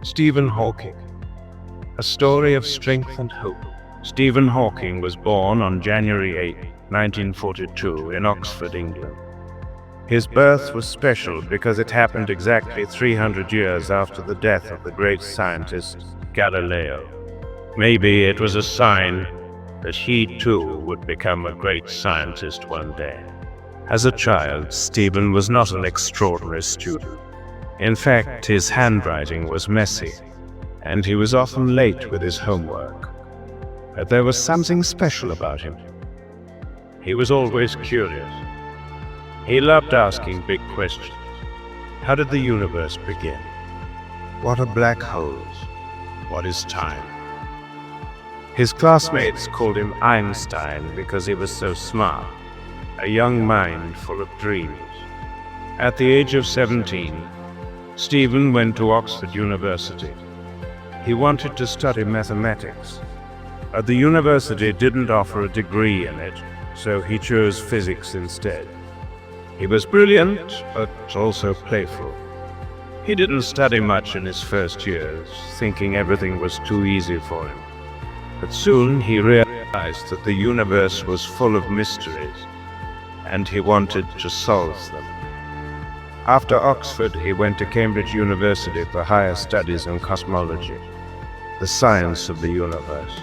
Stephen Hawking. A story of strength and hope. Stephen Hawking was born on January 8, 1942 in Oxford, England. His birth was special because it happened exactly 300 years after the death of the great scientist Galileo. Maybe it was a sign that he too would become a great scientist one day. As a child, Stephen was not an extraordinary student. In fact, his handwriting was messy, and he was often late with his homework. But there was something special about him. He was always curious. He loved asking big questions. How did the universe begin? What are black holes? What is time? His classmates called him Einstein because he was so smart, a young mind full of dreams. At the age of 17, Stephen went to Oxford University. He wanted to study mathematics, but the university didn't offer a degree in it, so he chose physics instead. He was brilliant, but also playful. He didn't study much in his first years, thinking everything was too easy for him. But soon he realized that the universe was full of mysteries, and he wanted to solve them. After Oxford, he went to Cambridge University for higher studies in cosmology, the science of the universe.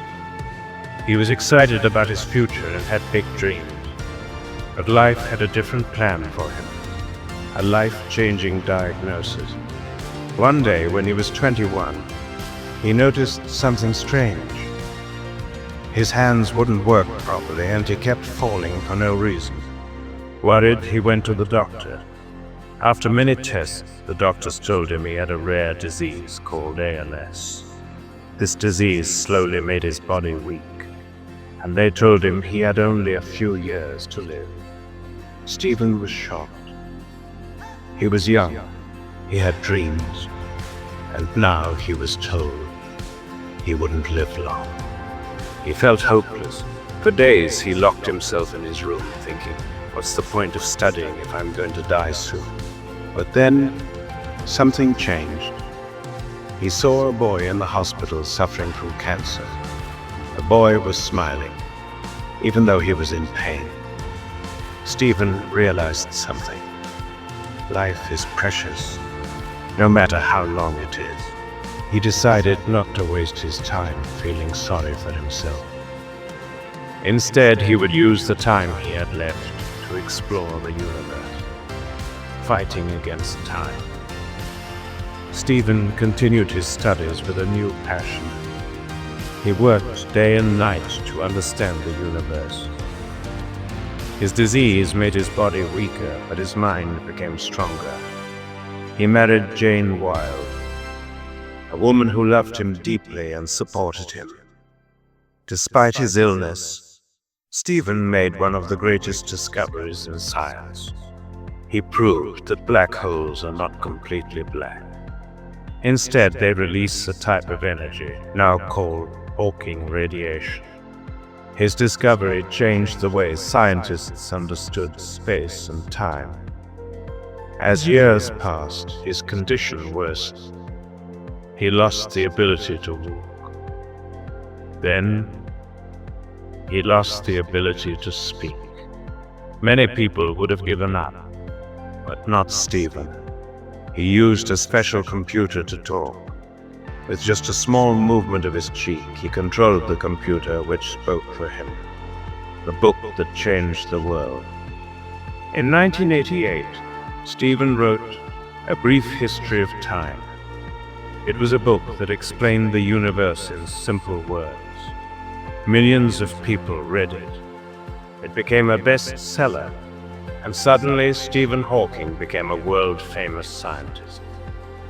He was excited about his future and had big dreams. But life had a different plan for him, a life-changing diagnosis. One day, when he was 21, he noticed something strange. His hands wouldn't work properly, and he kept falling for no reason. Worried, he went to the doctor. After many tests, the doctors told him he had a rare disease called ALS. This disease slowly made his body weak, and they told him he had only a few years to live. Stephen was shocked. He was young, he had dreams, and now he was told he wouldn't live long. He felt hopeless. For days he locked himself in his room, thinking, what's the point of studying if I'm going to die soon? But then, something changed. He saw a boy in the hospital suffering from cancer. The boy was smiling, even though he was in pain. Stephen realized something. Life is precious, no matter how long it is. He decided not to waste his time feeling sorry for himself. Instead, he would use the time he had left to explore the universe, fighting against time. Stephen continued his studies with a new passion. He worked day and night to understand the universe. His disease made his body weaker, but his mind became stronger. He married Jane Wilde, a woman who loved him deeply and supported him. Despite his illness, Stephen made one of the greatest discoveries in science. He proved that black holes are not completely black. Instead, they release a type of energy, now called Hawking radiation. His discovery changed the way scientists understood space and time. As years passed, his condition worsened. He lost the ability to walk. Then, he lost the ability to speak. Many people would have given up, but not Stephen. He used a special computer to talk. With just a small movement of his cheek, he controlled the computer which spoke for him. The book that changed the world. In 1988, Stephen wrote A Brief History of Time. It was a book that explained the universe in simple words. Millions of people read it. It became a bestseller, and suddenly Stephen Hawking became a world-famous scientist.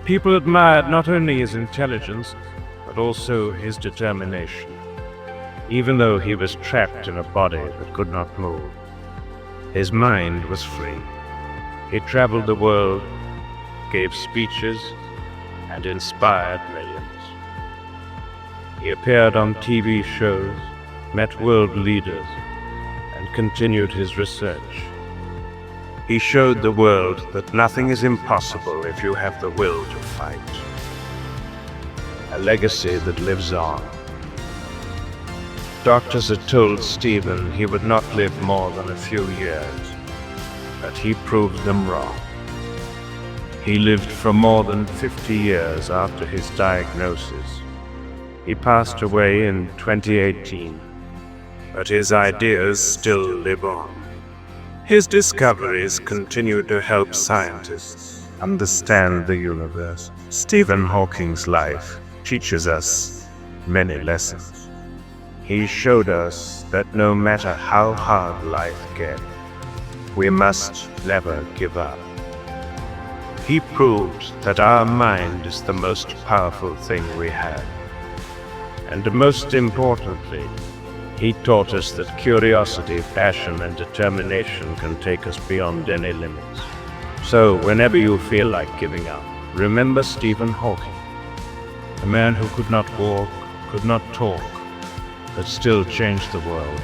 People admired not only his intelligence, but also his determination. Even though he was trapped in a body that could not move, his mind was free. He traveled the world, gave speeches, and inspired millions. He appeared on TV shows, met world leaders, and continued his research. He showed the world that nothing is impossible if you have the will to fight. a legacy that lives on. Doctors had told Stephen he would not live more than a few years, but he proved them wrong. He lived for more than 50 years after his diagnosis. He passed away in 2018, but his ideas still live on. His discoveries continue to help scientists understand the universe. Stephen Hawking's life teaches us many lessons. He showed us that no matter how hard life gets, we must never give up. He proved that our mind is the most powerful thing we have. And most importantly, he taught us that curiosity, passion, and determination can take us beyond any limits. So, whenever you feel like giving up, remember Stephen Hawking, a man who could not walk, could not talk, but still changed the world.